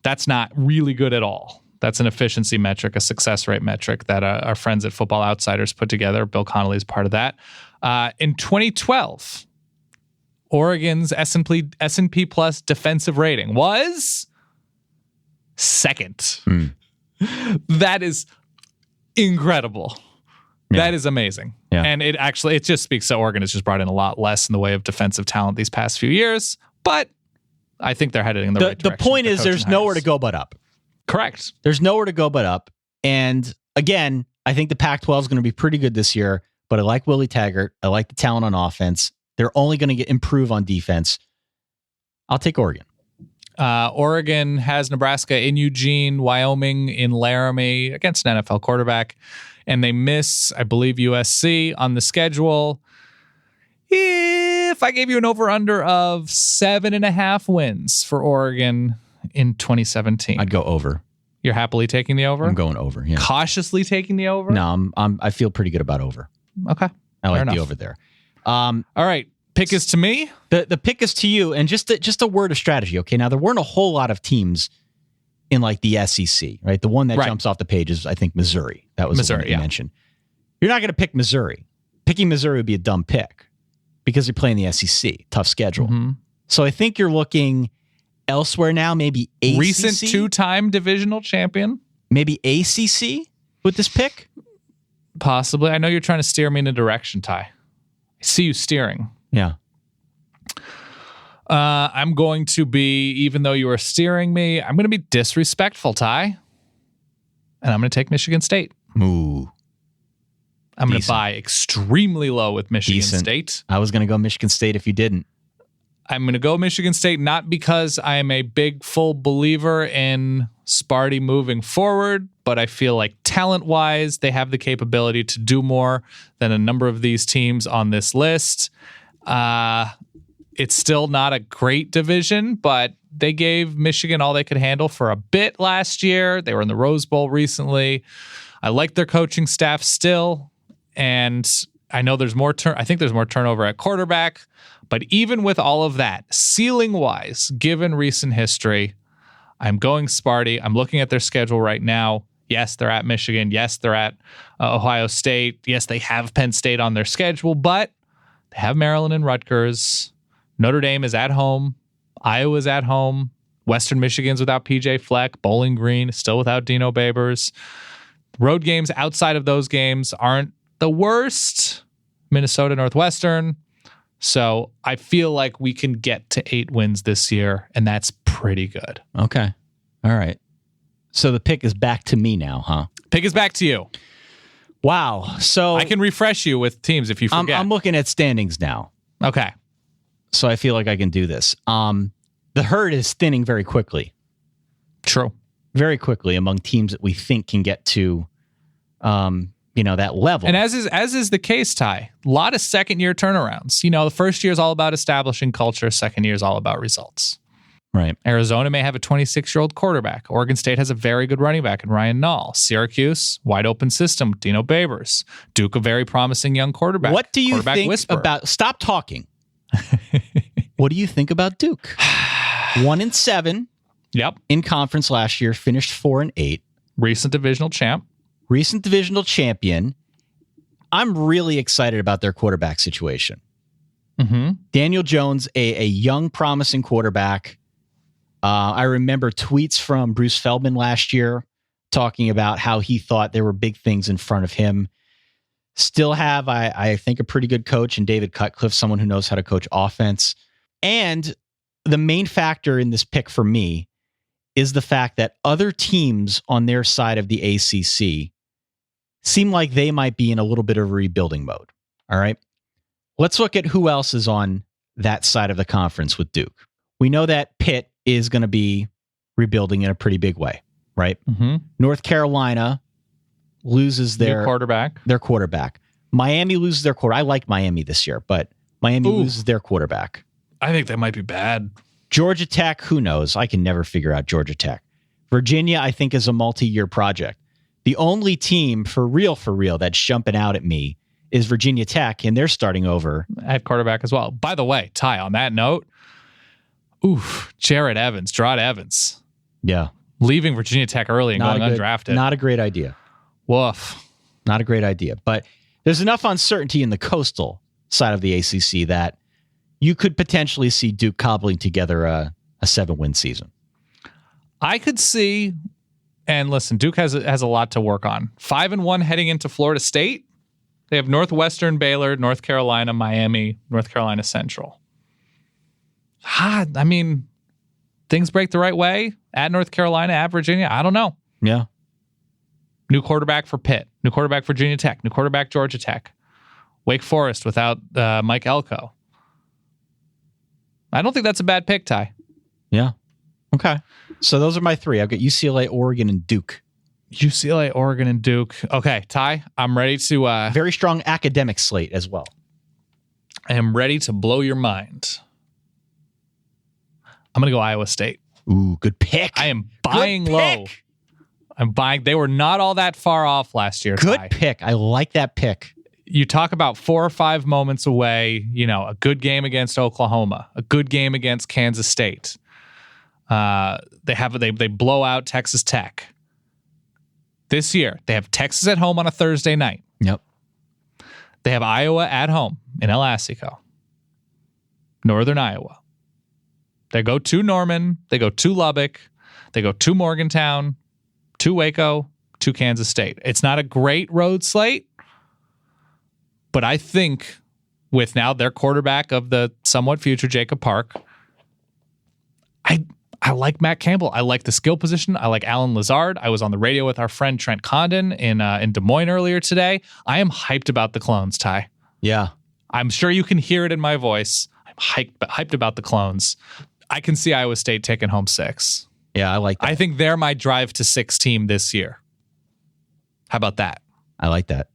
S6: That's not really good at all. That's an efficiency metric, a success rate metric that our friends at Football Outsiders put together. Bill Connolly is part of that. In 2012, Oregon's S&P Plus defensive rating was second. That is incredible.
S5: Yeah.
S6: That is amazing.
S5: Yeah.
S6: And it just speaks to Oregon has just brought in a lot less in the way of defensive talent these past few years. But I think they're headed in the right direction.
S5: The point is there's nowhere to go but up.
S6: Correct.
S5: There's nowhere to go but up. And again, I think the Pac-12 is going to be pretty good this year, but I like Willie Taggart. I like the talent on offense. They're only going to improve on defense. I'll take Oregon.
S6: Oregon has Nebraska in Eugene, Wyoming in Laramie against an NFL quarterback, and they miss, I believe, USC on the schedule. If I gave you an over-under of 7.5 wins for Oregon in 2017,
S5: I'd go over.
S6: You're happily taking the over?
S5: I'm going over. Yeah.
S6: Cautiously taking the over?
S5: No, I feel pretty good about over.
S6: Okay.
S5: I like
S6: Fair
S5: the
S6: enough.
S5: over there.
S6: All right. Pick is to me.
S5: The pick is to you, and just a word of strategy. Okay, now there weren't a whole lot of teams in like the SEC, right? The one that
S6: Right.
S5: jumps off the page is I think Missouri. That was
S6: Missouri,
S5: the one that you
S6: yeah.
S5: mentioned. You're not going to pick Missouri. Picking Missouri would be a dumb pick because they're playing the SEC, tough schedule.
S6: Mm-hmm.
S5: So I think you're looking elsewhere now. Maybe ACC,
S6: Recent 2-time divisional champion.
S5: maybe ACC with this pick.
S6: Possibly. I know you're trying to steer me in a direction, Ty. I see you steering.
S5: Yeah.
S6: I'm going to be, even though you are steering me, I'm going to be disrespectful, Ty. And I'm going to take Michigan State.
S5: Ooh.
S6: I'm going to
S5: Decent.
S6: buy extremely low with Michigan
S5: Decent.
S6: State.
S5: I was going to go Michigan State if you didn't.
S6: I'm going to go Michigan State, not because I am a big, full believer in Sparty moving forward, but I feel like talent-wise, they have the capability to do more than a number of these teams on this list. It's still not a great division, but they gave Michigan all they could handle for a bit last year. They were in the Rose Bowl recently. I like their coaching staff still, and I know there's more. I think there's more turnover at quarterback. But even with all of that, ceiling-wise, given recent history, I'm going Sparty. I'm looking at their schedule right now. Yes, they're at Michigan. Yes, they're at Ohio State. Yes, they have Penn State on their schedule, but they have Maryland and Rutgers. Notre Dame is at home. Iowa's at home. Western Michigan's without PJ Fleck. Bowling Green still without Dino Babers. Road games outside of those games aren't the worst. Minnesota, Northwestern. So I feel like we can get to 8 wins this year, and that's pretty good.
S5: Okay. All right. So the pick is back to me now, huh?
S6: Pick is back to you.
S5: Wow. So
S6: I can refresh you with teams if you forget.
S5: I'm looking at standings now.
S6: Okay.
S5: So I feel like I can do this. The herd is thinning very quickly.
S6: True.
S5: Very quickly among teams that we think can get to that level.
S6: And as is the case, Ty, a lot of second-year turnarounds. The first year is all about establishing culture. Second year is all about results.
S5: Right.
S6: Arizona may have a 26-year-old quarterback. Oregon State has a very good running back in Ryan Nall. Syracuse, wide open system, Dino Babers. Duke, a very promising young quarterback.
S5: What do you
S6: Quarterback
S5: think
S6: whisperer.
S5: about? Stop talking. What do you think about Duke? 1-7
S6: Yep.
S5: in conference last year, finished 4-8.
S6: Recent divisional champ.
S5: Recent divisional champion. I'm really excited about their quarterback situation.
S6: Mm-hmm.
S5: Daniel Jones, a young, promising quarterback. I remember tweets from Bruce Feldman last year talking about how he thought there were big things in front of him. Still have, I think, a pretty good coach in David Cutcliffe, someone who knows how to coach offense. And the main factor in this pick for me is the fact that other teams on their side of the ACC seem like they might be in a little bit of a rebuilding mode. All right. Let's look at who else is on that side of the conference with Duke. We know that Pitt is going to be rebuilding in a pretty big way, right?
S6: Mm-hmm.
S5: North Carolina loses their quarterback. Miami loses their quarterback. I like Miami this year, but Miami loses their quarterback.
S6: I think that might be bad.
S5: Georgia Tech, who knows? I can never figure out Georgia Tech. Virginia, I think, is a multi-year project. The only team for real that's jumping out at me is Virginia Tech, and they're starting over.
S6: I have quarterback as well. By the way, Ty, on that note, Gerard Evans.
S5: Yeah.
S6: Leaving Virginia Tech early and going undrafted.
S5: Not a great idea.
S6: Woof.
S5: Not a great idea. But there's enough uncertainty in the coastal side of the ACC that you could potentially see Duke cobbling together a 7-win season.
S6: I could see, and listen, Duke has a lot to work on. 5-1 heading into Florida State. They have Northwestern, Baylor, North Carolina, Miami, North Carolina Central. I mean, things break the right way at North Carolina, at Virginia. I don't know.
S5: Yeah.
S6: New quarterback for Pitt. New quarterback for Virginia Tech. New quarterback Georgia Tech. Wake Forest without Mike Elko. I don't think that's a bad pick, Ty.
S5: Yeah. Okay. So those are my three. I've got UCLA, Oregon, and Duke.
S6: UCLA, Oregon, and Duke. Okay, Ty, I'm ready to...
S5: very strong academic slate as well.
S6: I am ready to blow your mind. I'm going to go Iowa State.
S5: Ooh, good pick.
S6: I am buying low. I'm buying. They were not all that far off last year.
S5: Good
S6: Ty.
S5: pick. I like that pick.
S6: You talk about 4 or 5 moments away, a good game against Oklahoma, a good game against Kansas State. They blow out Texas Tech. This year, they have Texas at home on a Thursday night.
S5: Yep.
S6: They have Iowa at home in El Asico, Northern Iowa. They go to Norman. They go to Lubbock. They go to Morgantown, to Waco, to Kansas State. It's not a great road slate, but I think with now their quarterback of the somewhat future Jacob Park, I like Matt Campbell. I like the skill position. I like Alan Lazard. I was on the radio with our friend Trent Condon in Des Moines earlier today. I am hyped about the Clones, Ty.
S5: Yeah.
S6: I'm sure you can hear it in my voice. I'm hyped about the Clones. I can see Iowa State taking home 6.
S5: Yeah, I like that.
S6: I think they're my drive to 6 team this year. How about that?
S5: I like that.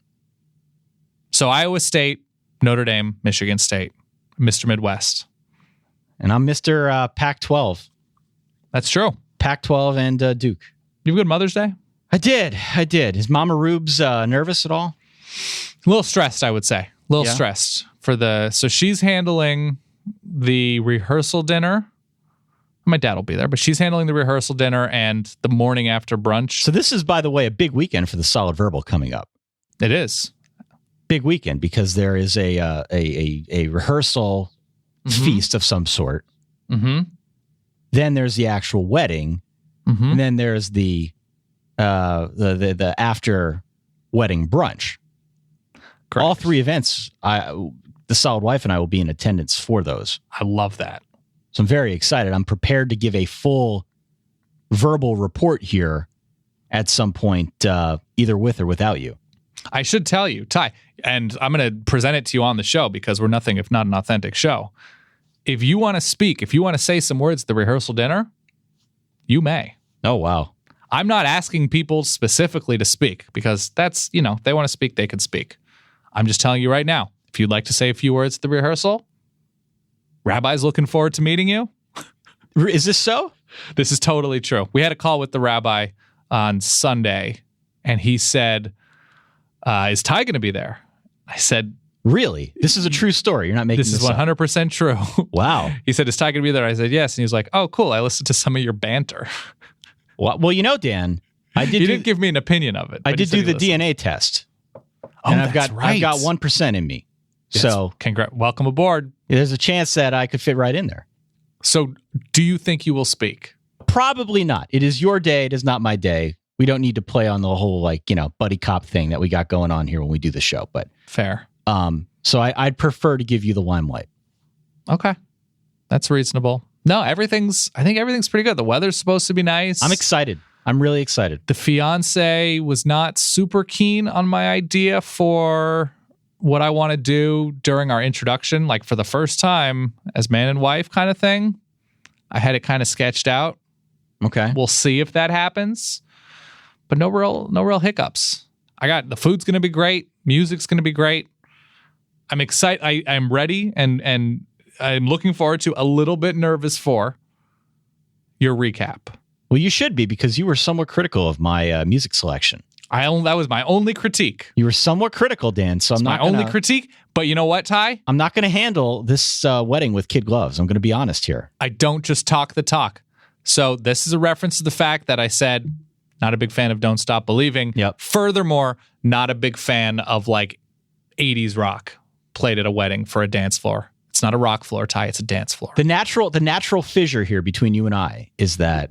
S6: So Iowa State, Notre Dame, Michigan State, Mr. Midwest.
S5: And I'm Mr. Pac-12.
S6: That's true.
S5: Pac-12 and Duke.
S6: You have a good Mother's Day?
S5: I did. Is Mama Rubes nervous at all?
S6: A little stressed, I would say. A little stressed so she's handling the rehearsal dinner. My dad will be there, but she's handling the rehearsal dinner and the morning after brunch.
S5: So this is, by the way, a big weekend for the Solid Verbal coming up.
S6: It is.
S5: Big weekend because there is a rehearsal feast of some sort.
S6: Mm-hmm.
S5: Then there's the actual wedding, and then there's the after wedding brunch.
S6: Correct.
S5: All 3 events, the Solid Wife and I will be in attendance for those.
S6: I love that.
S5: So I'm very excited. I'm prepared to give a full verbal report here at some point, either with or without you.
S6: I should tell you, Ty, and I'm going to present it to you on the show because we're nothing if not an authentic show. If you want to speak, if you want to say some words at the rehearsal dinner, you may.
S5: Oh, wow.
S6: I'm not asking people specifically to speak because that's, they want to speak, they can speak. I'm just telling you right now, if you'd like to say a few words at the rehearsal, Rabbi's looking forward to meeting you.
S5: Is this so?
S6: This is totally true. We had a call with the rabbi on Sunday, and he said, is Ty going to be there? I said,
S5: really? This is a true story. You're not making
S6: this is 100% true.
S5: Wow.
S6: He said, is Ty going to be there? I said, yes. And he was like, oh, cool. I listened to some of your banter.
S5: Well, Dan, I did.
S6: He didn't give me an opinion of it.
S5: I did do the DNA test.
S6: Oh,
S5: and
S6: I've got
S5: 1% in me.
S6: Yes.
S5: So
S6: welcome aboard.
S5: There's a chance that I could fit right in there.
S6: So do you think you will speak?
S5: Probably not. It is your day. It is not my day. We don't need to play on the whole buddy cop thing that we got going on here when we do the show. But
S6: fair.
S5: So I'd prefer to give you the limelight.
S6: Okay, that's reasonable. No, I think everything's pretty good. The weather's supposed to be nice.
S5: I'm excited. I'm really excited.
S6: The fiance was not super keen on my idea for what I want to do during our introduction, like for the first time as man and wife kind of thing. I had it kind of sketched out.
S5: Okay.
S6: We'll see if that happens, but no real hiccups. The food's going to be great. Music's going to be great. I'm excited. I'm ready and I'm looking forward to, a little bit nervous for your recap.
S5: Well, you should be, because you were somewhat critical of my music selection.
S6: That was my only critique.
S5: You were somewhat critical, Dan. So I'm not
S6: my only critique. But you know what, Ty?
S5: I'm not going to handle this wedding with kid gloves. I'm going to be honest here.
S6: I don't just talk the talk. So this is a reference to the fact that I said, not a big fan of Don't Stop Believing.
S5: Yep.
S6: Furthermore, not a big fan of 80s rock played at a wedding for a dance floor. It's not a rock floor, Ty. It's a dance floor.
S5: The natural fissure here between you and I is that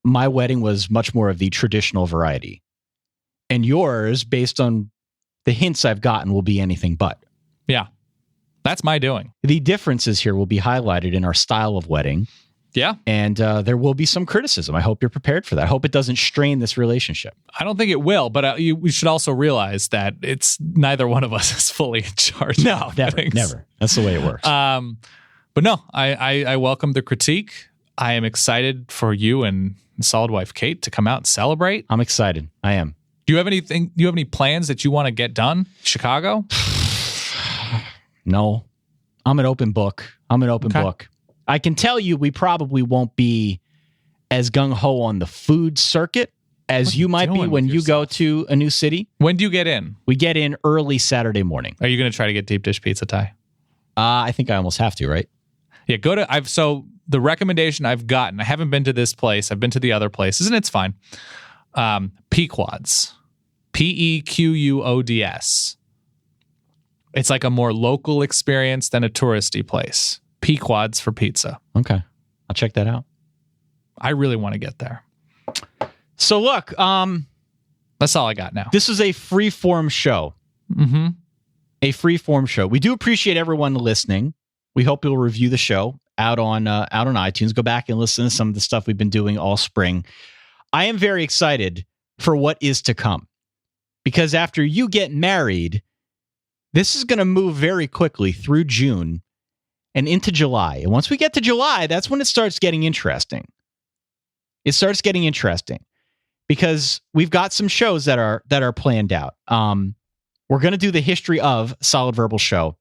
S5: my wedding was much more of the traditional variety. And yours, based on the hints I've gotten, will be anything but.
S6: Yeah. That's my doing.
S5: The differences here will be highlighted in our style of wedding.
S6: Yeah.
S5: And there will be some criticism. I hope you're prepared for that. I hope it doesn't strain this relationship.
S6: I don't think it will, but we should also realize that it's neither one of us is fully in charge.
S5: No, never. That's the way it works.
S6: But no, I welcome the critique. I am excited for you and Solid Wife Kate to come out and celebrate.
S5: I'm excited. I am.
S6: Do you have any plans that you want to get done? Chicago?
S5: No. I'm an open book. Book. I can tell you we probably won't be as gung-ho on the food circuit as you might be when you go to a new city.
S6: When do you get in?
S5: We get in early Saturday morning.
S6: Are you going to try to get deep dish pizza, Ty?
S5: I think I almost have to, right?
S6: Yeah, so the recommendation I've gotten, I haven't been to this place. I've been to the other places, and it's fine. Pequod's. Pequods. It's like a more local experience than a touristy place. Pequod's for pizza.
S5: Okay. I'll check that out.
S6: I really want to get there.
S5: So look,
S6: that's all I got now.
S5: This is a free-form show.
S6: Mm-hmm.
S5: A free-form show. We do appreciate everyone listening. We hope you'll review the show out on iTunes. Go back and listen to some of the stuff we've been doing all spring. I am very excited for what is to come, because after you get married, this is going to move very quickly through June and into July. And once we get to July, that's when it starts getting interesting. It starts getting interesting because we've got some shows that are planned out. We're going to do the history of Solid Verbal Show,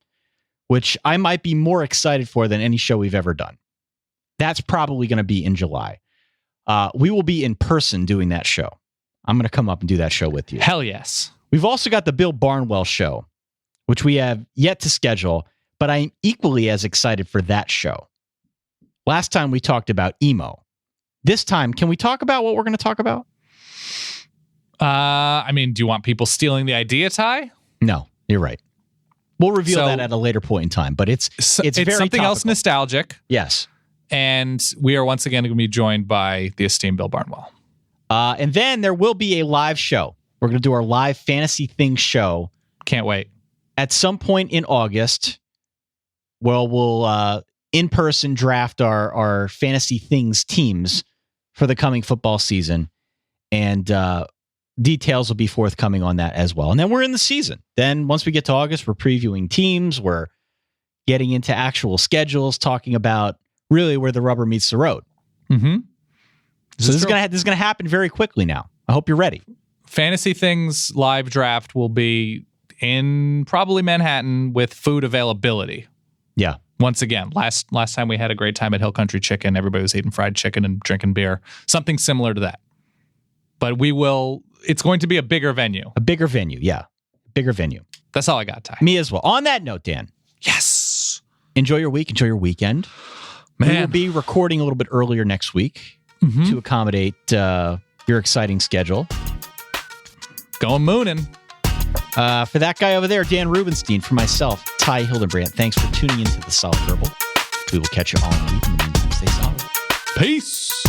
S5: which I might be more excited for than any show we've ever done. That's probably going to be in July. We will be in person doing that show. I'm going to come up and do that show with you.
S6: Hell yes.
S5: We've also got the Bill Barnwell show, which we have yet to schedule, but I'm equally as excited for that show. Last time we talked about emo. This time, can we talk about what we're going to talk about?
S6: Do you want people stealing the idea, Ty?
S5: No, you're right. We'll reveal that at a later point in time, but it's very
S6: something
S5: topical.
S6: else nostalgic.
S5: Yes.
S6: And we are once again going to be joined by the esteemed Bill Barnwell.
S5: And then there will be a live show. We're going to do our live Fantasy Things show.
S6: Can't wait.
S5: At some point in August, we'll in-person draft our Fantasy Things teams for the coming football season. And details will be forthcoming on that as well. And then we're in the season. Then once we get to August, we're previewing teams. We're getting into actual schedules, talking about really where the rubber meets the road.
S6: Mm-hmm.
S5: So this is going to happen very quickly now. I hope you're ready.
S6: Fantasy Things live draft will be in probably Manhattan with food availability.
S5: Yeah.
S6: Once again, last time we had a great time at Hill Country Chicken, everybody was eating fried chicken and drinking beer. Something similar to that. But it's going to be a bigger venue.
S5: A bigger venue, yeah. Bigger venue.
S6: That's all I got, Ty.
S5: Me as well. On that note, Dan.
S6: Yes.
S5: Enjoy your week. Enjoy your weekend.
S6: Man.
S5: We will be recording a little bit earlier next week to accommodate your exciting schedule.
S6: Going mooning.
S5: For that guy over there, Dan Rubenstein, for myself, Ty Hildenbrandt, thanks for tuning into the Solid Verbal. We will catch you all in the week. In the meantime, stay solid.
S6: Peace.